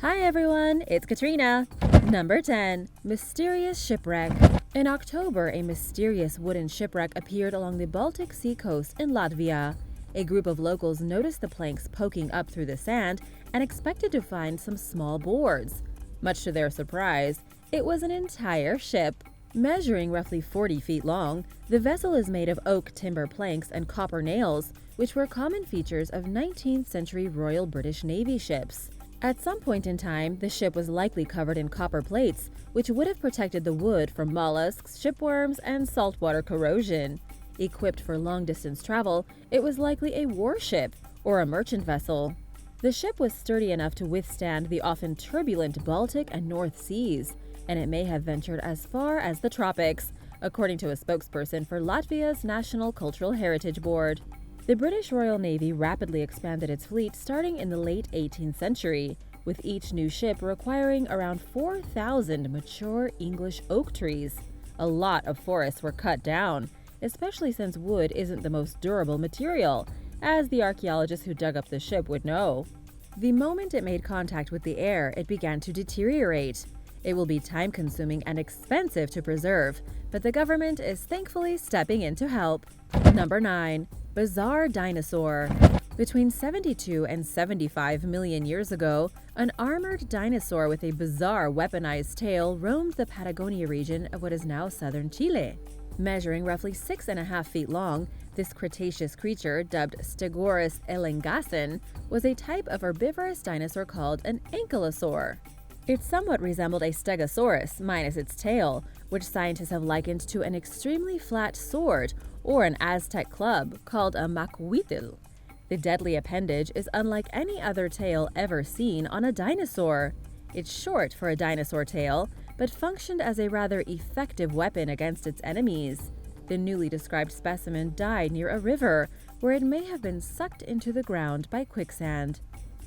Hi everyone, it's Katrina. Number 10. Mysterious Shipwreck. In October, a mysterious wooden shipwreck appeared along the Baltic Sea coast in Latvia. A group of locals noticed the planks poking up through the sand and expected to find some small boards. Much to their surprise, it was an entire ship. Measuring roughly 40 feet long, the vessel is made of oak timber planks and copper nails, which were common features of 19th century Royal British Navy ships. At some point in time, the ship was likely covered in copper plates, which would have protected the wood from mollusks, shipworms, and saltwater corrosion. Equipped for long-distance travel, it was likely a warship or a merchant vessel. The ship was sturdy enough to withstand the often turbulent Baltic and North Seas, and it may have ventured as far as the tropics, according to a spokesperson for Latvia's National Cultural Heritage Board. The British Royal Navy rapidly expanded its fleet starting in the late 18th century, with each new ship requiring around 4,000 mature English oak trees. A lot of forests were cut down, especially since wood isn't the most durable material, as the archaeologists who dug up the ship would know. The moment it made contact with the air, it began to deteriorate. It will be time-consuming and expensive to preserve, but the government is thankfully stepping in to help. Number 9. Bizarre Dinosaur. Between 72 and 75 million years ago, an armored dinosaur with a bizarre weaponized tail roamed the Patagonia region of what is now southern Chile. Measuring roughly 6.5 feet long, this Cretaceous creature, dubbed Stegosaurus elengasin, was a type of herbivorous dinosaur called an ankylosaur. It somewhat resembled a stegosaurus, minus its tail, which scientists have likened to an extremely flat sword or an Aztec club called a macuitl. The deadly appendage is unlike any other tail ever seen on a dinosaur. It's short for a dinosaur tail, but functioned as a rather effective weapon against its enemies. The newly described specimen died near a river, where it may have been sucked into the ground by quicksand.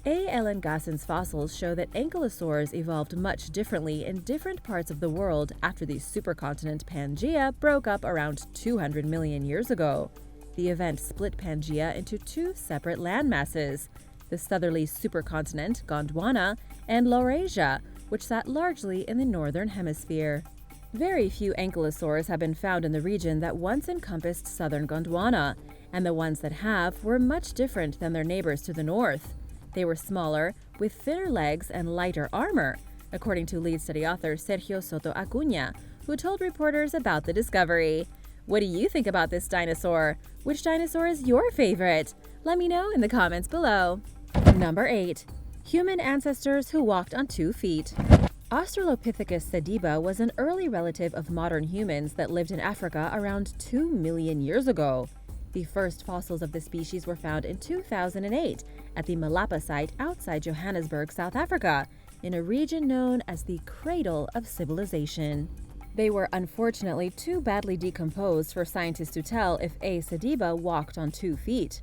A. elengasin's fossils show that ankylosaurs evolved much differently in different parts of the world after the supercontinent Pangaea broke up around 200 million years ago. The event split Pangaea into two separate landmasses, the southerly supercontinent Gondwana and Laurasia, which sat largely in the northern hemisphere. Very few ankylosaurs have been found in the region that once encompassed southern Gondwana, and the ones that have were much different than their neighbors to the north. They were smaller, with thinner legs and lighter armor, according to lead study author Sergio Soto Acuña, who told reporters about the discovery. What do you think about this dinosaur? Which dinosaur is your favorite? Let me know in the comments below. Number 8. Human ancestors who walked on 2 feet. Australopithecus sediba was an early relative of modern humans that lived in Africa around 2 million years ago. The first fossils of the species were found in 2008 at the Malapa site outside Johannesburg, South Africa, in a region known as the Cradle of Civilization. They were unfortunately too badly decomposed for scientists to tell if A. sediba walked on 2 feet.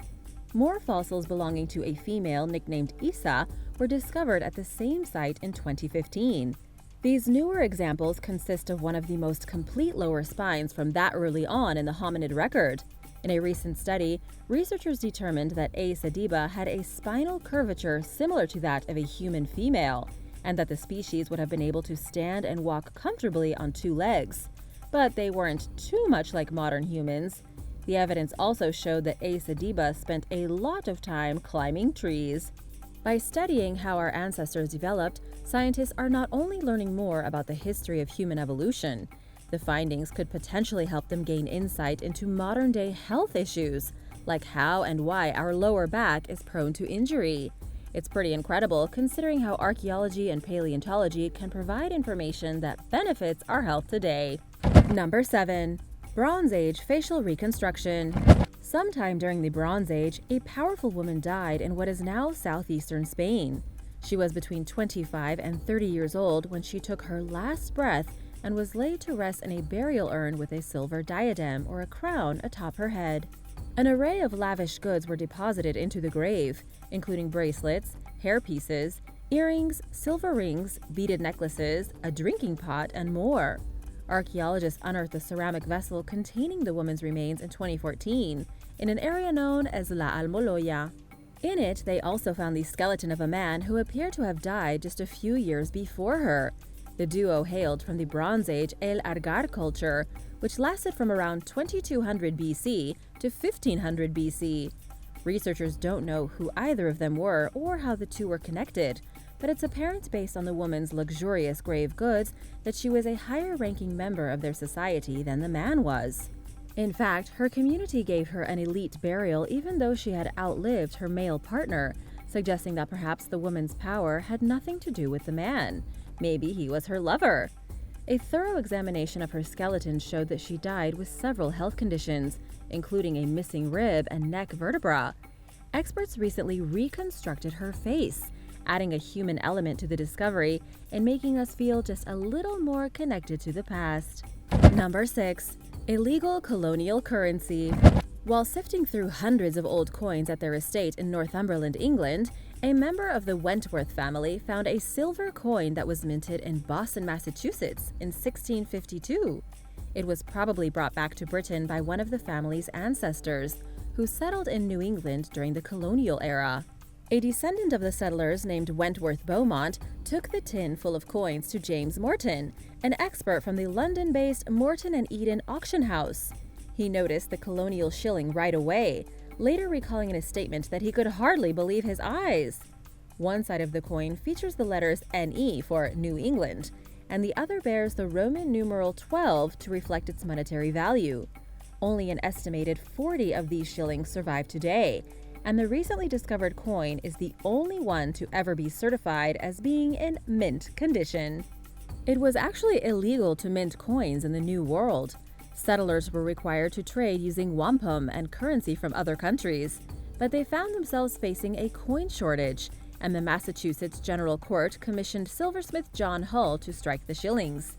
More fossils belonging to a female nicknamed Isa were discovered at the same site in 2015. These newer examples consist of one of the most complete lower spines from that early on in the hominid record. In a recent study, researchers determined that A. sediba had a spinal curvature similar to that of a human female, and that the species would have been able to stand and walk comfortably on 2 legs. But they weren't too much like modern humans. The evidence also showed that A. sediba spent a lot of time climbing trees. By studying how our ancestors developed, scientists are not only learning more about the history of human evolution. The findings could potentially help them gain insight into modern-day health issues, like how and why our lower back is prone to injury. It's pretty incredible considering how archaeology and paleontology can provide information that benefits our health today. Number 7. Bronze Age facial reconstruction. Sometime during the Bronze Age, a powerful woman died in what is now southeastern Spain. She was between 25 and 30 years old when she took her last breath and was laid to rest in a burial urn with a silver diadem or a crown atop her head. An array of lavish goods were deposited into the grave, including bracelets, hair pieces, earrings, silver rings, beaded necklaces, a drinking pot, and more. Archaeologists unearthed a ceramic vessel containing the woman's remains in 2014 in an area known as La Almoloya. In it, they also found the skeleton of a man who appeared to have died just a few years before her. The duo hailed from the Bronze Age El Argar culture, which lasted from around 2200 BC to 1500 BC. Researchers don't know who either of them were or how the two were connected, but it's apparent based on the woman's luxurious grave goods that she was a higher-ranking member of their society than the man was. In fact, her community gave her an elite burial even though she had outlived her male partner, suggesting that perhaps the woman's power had nothing to do with the man. Maybe he was her lover. A thorough examination of her skeleton showed that she died with several health conditions, including a missing rib and neck vertebra. Experts recently reconstructed her face, adding a human element to the discovery and making us feel just a little more connected to the past. Number 6. Illegal colonial currency. While sifting through hundreds of old coins at their estate in Northumberland, England, a member of the Wentworth family found a silver coin that was minted in Boston, Massachusetts in 1652. It was probably brought back to Britain by one of the family's ancestors, who settled in New England during the colonial era. A descendant of the settlers named Wentworth Beaumont took the tin full of coins to James Morton, an expert from the London-based Morton and Eden auction house. He noticed the colonial shilling right away, later recalling in a statement that he could hardly believe his eyes. One side of the coin features the letters NE for New England, and the other bears the Roman numeral 12 to reflect its monetary value. Only an estimated 40 of these shillings survive today, and the recently discovered coin is the only one to ever be certified as being in mint condition. It was actually illegal to mint coins in the New World. Settlers were required to trade using wampum and currency from other countries, but they found themselves facing a coin shortage, and the Massachusetts General Court commissioned silversmith John Hull to strike the shillings.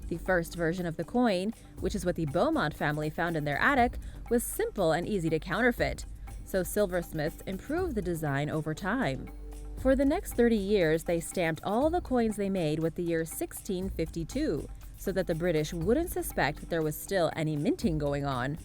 The first version of the coin, which is what the Beaumont family found in their attic, was simple and easy to counterfeit, so silversmiths improved the design over time. For the next 30 years, they stamped all the coins they made with the year 1652, so that the British wouldn't suspect that there was still any minting going on.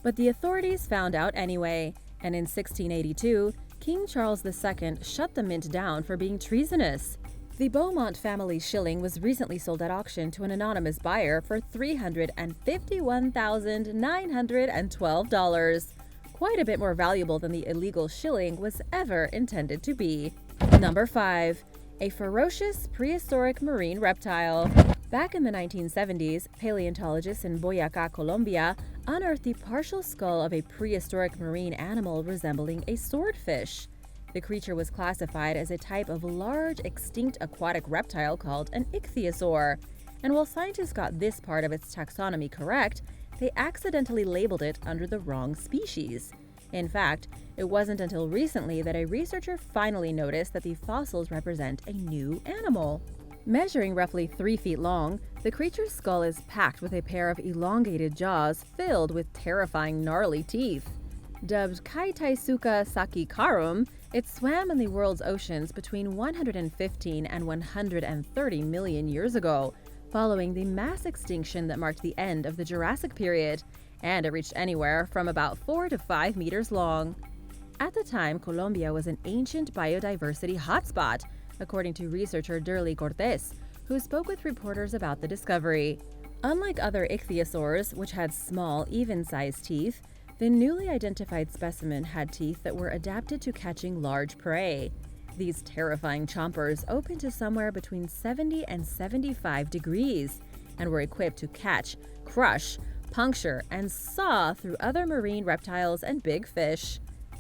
But the authorities found out anyway, and in 1682, King Charles II shut the mint down for being treasonous. The Beaumont family shilling was recently sold at auction to an anonymous buyer for $351,912. Quite a bit more valuable than the illegal shilling was ever intended to be. Number 5. A ferocious prehistoric marine reptile. Back in the 1970s, paleontologists in Boyacá, Colombia, unearthed the partial skull of a prehistoric marine animal resembling a swordfish. The creature was classified as a type of large, extinct aquatic reptile called an ichthyosaur. And while scientists got this part of its taxonomy correct, they accidentally labeled it under the wrong species. In fact, it wasn't until recently that a researcher finally noticed that the fossils represent a new animal. Measuring roughly 3 feet long, the creature's skull is packed with a pair of elongated jaws filled with terrifying gnarly teeth. Dubbed Kaitaisuka Sakikarum, it swam in the world's oceans between 115 and 130 million years ago, following the mass extinction that marked the end of the Jurassic period, and it reached anywhere from about 4 to 5 meters long. At the time, Colombia was an ancient biodiversity hotspot, according to researcher Durley Cortés, who spoke with reporters about the discovery. Unlike other ichthyosaurs, which had small, even-sized teeth, the newly identified specimen had teeth that were adapted to catching large prey. These terrifying chompers opened to somewhere between 70 and 75 degrees and were equipped to catch, crush, puncture, and saw through other marine reptiles and big fish.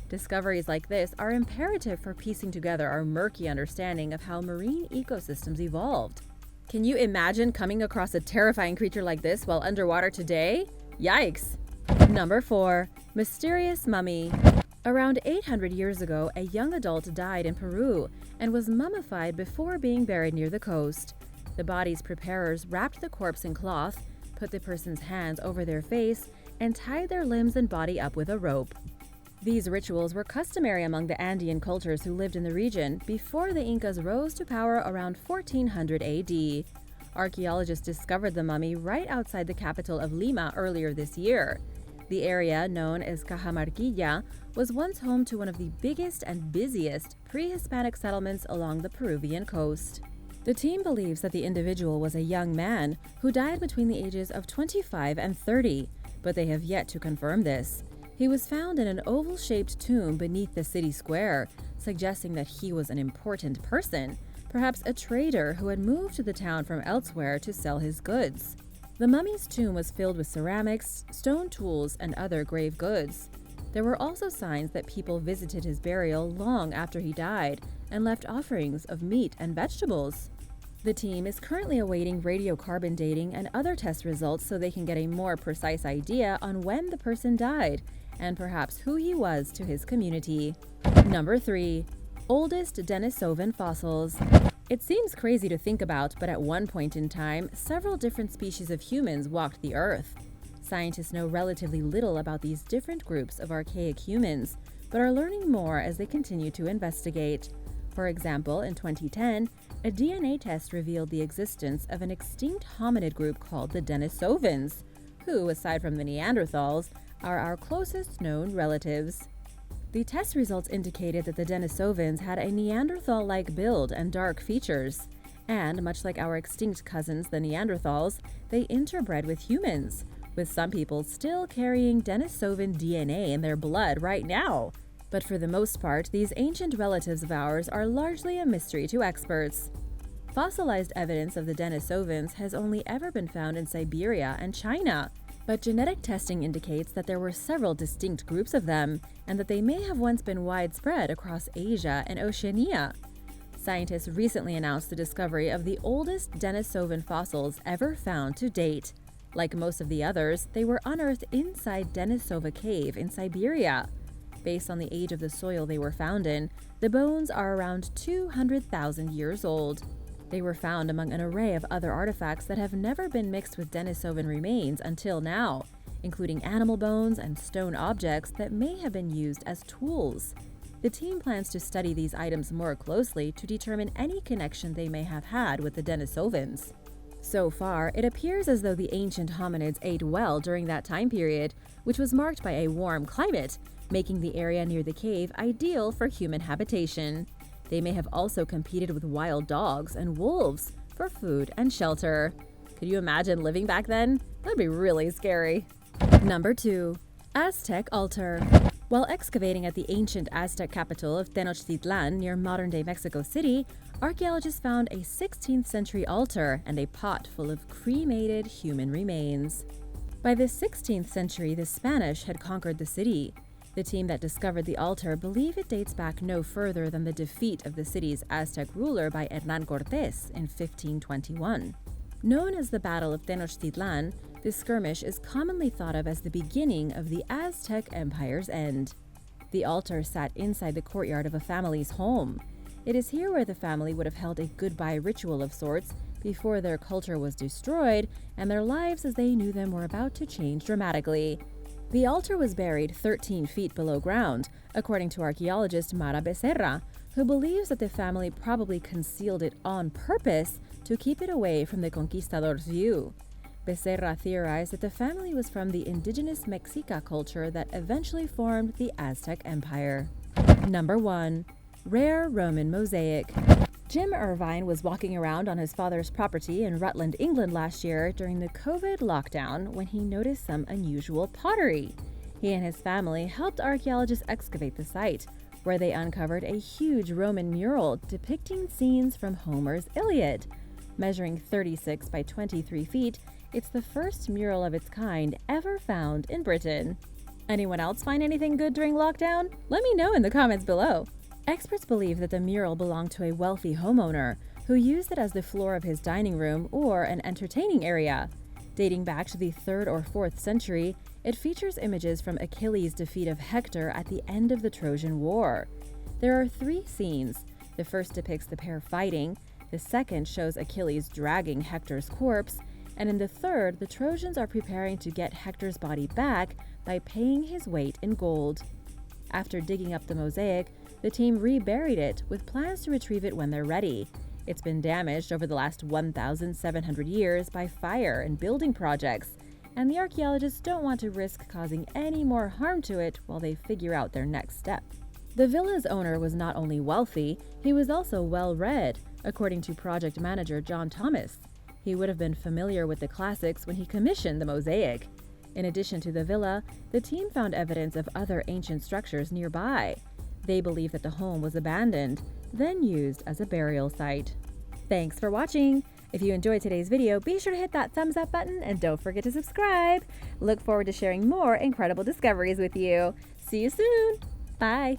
Discoveries like this are imperative for piecing together our murky understanding of how marine ecosystems evolved. Can you imagine coming across a terrifying creature like this while underwater today? Yikes! Number 4. Mysterious mummy. Around 800 years ago, a young adult died in Peru and was mummified before being buried near the coast. The body's preparers wrapped the corpse in cloth, put the person's hands over their face, and tied their limbs and body up with a rope. These rituals were customary among the Andean cultures who lived in the region before the Incas rose to power around 1400 AD. Archaeologists discovered the mummy right outside the capital of Lima earlier this year. The area, known as Cajamarquilla, was once home to one of the biggest and busiest pre-Hispanic settlements along the Peruvian coast. The team believes that the individual was a young man who died between the ages of 25 and 30, but they have yet to confirm this. He was found in an oval-shaped tomb beneath the city square, suggesting that he was an important person, perhaps a trader who had moved to the town from elsewhere to sell his goods. The mummy's tomb was filled with ceramics, stone tools, and other grave goods. There were also signs that people visited his burial long after he died and left offerings of meat and vegetables. The team is currently awaiting radiocarbon dating and other test results so they can get a more precise idea on when the person died and perhaps who he was to his community. Number 3. Oldest denisovan fossils. It seems crazy to think about, but at one point in time, several different species of humans walked the Earth. Scientists know relatively little about these different groups of archaic humans, but are learning more as they continue to investigate. For example, in 2010, a DNA test revealed the existence of an extinct hominid group called the denisovans, who, aside from the Neanderthals, are our closest known relatives. The test results indicated that the denisovans had a Neanderthal-like build and dark features, and much like our extinct cousins, the Neanderthals, they interbred with humans, with some people still carrying denisovan DNA in their blood right now. But for the most part, these ancient relatives of ours are largely a mystery to experts. Fossilized evidence of the denisovans has only ever been found in Siberia and China, but genetic testing indicates that there were several distinct groups of them, and that they may have once been widespread across Asia and Oceania. Scientists recently announced the discovery of the oldest denisovan fossils ever found to date. Like most of the others, they were unearthed inside Denisova Cave in Siberia. Based on the age of the soil they were found in, the bones are around 200,000 years old. They were found among an array of other artifacts that have never been mixed with Denisovan remains until now, including animal bones and stone objects that may have been used as tools. The team plans to study these items more closely to determine any connection they may have had with the Denisovans. So far, it appears as though the ancient hominids ate well during that time period, which was marked by a warm climate, making the area near the cave ideal for human habitation. They may have also competed with wild dogs and wolves for food and shelter. Could you imagine living back then? That'd be really scary. Number 2. Aztec altar. While excavating at the ancient Aztec capital of Tenochtitlan near modern-day Mexico City, archaeologists found a 16th century altar and a pot full of cremated human remains. By the 16th century, the Spanish had conquered the city. The team that discovered the altar believe it dates back no further than the defeat of the city's Aztec ruler by Hernán Cortés in 1521. Known as the Battle of Tenochtitlan, this skirmish is commonly thought of as the beginning of the Aztec Empire's end. The altar sat inside the courtyard of a family's home. It is here where the family would have held a goodbye ritual of sorts before their culture was destroyed and their lives as they knew them were about to change dramatically. The altar was buried 13 feet below ground, according to archaeologist Mara Becerra, who believes that the family probably concealed it on purpose to keep it away from the conquistadors' view. Becerra theorized that the family was from the indigenous Mexica culture that eventually formed the Aztec Empire. Number 1. Rare Roman mosaic. Jim Irvine was walking around on his father's property in Rutland, England last year during the COVID lockdown when he noticed some unusual pottery. He and his family helped archaeologists excavate the site, where they uncovered a huge Roman mural depicting scenes from Homer's Iliad. Measuring 36 by 23 feet, it's the first mural of its kind ever found in Britain. Anyone else find anything good during lockdown? Let me know in the comments below. Experts believe that the mural belonged to a wealthy homeowner who used it as the floor of his dining room or an entertaining area. Dating back to the 3rd or 4th century, it features images from Achilles' defeat of Hector at the end of the Trojan War. There are 3 scenes. The first depicts the pair fighting, the second shows Achilles dragging Hector's corpse, and in the third, the Trojans are preparing to get Hector's body back by paying his weight in gold. After digging up the mosaic, the team reburied it with plans to retrieve it when they're ready. It's been damaged over the last 1,700 years by fire and building projects, and the archaeologists don't want to risk causing any more harm to it while they figure out their next step. The villa's owner was not only wealthy, he was also well-read, according to project manager John Thomas. He would have been familiar with the classics when he commissioned the mosaic. In addition to the villa, the team found evidence of other ancient structures nearby. They believe that the home was abandoned, then used as a burial site. Thanks for watching! If you enjoyed today's video, be sure to hit that thumbs up button and don't forget to subscribe. Look forward to sharing more incredible discoveries with you. See you soon! Bye!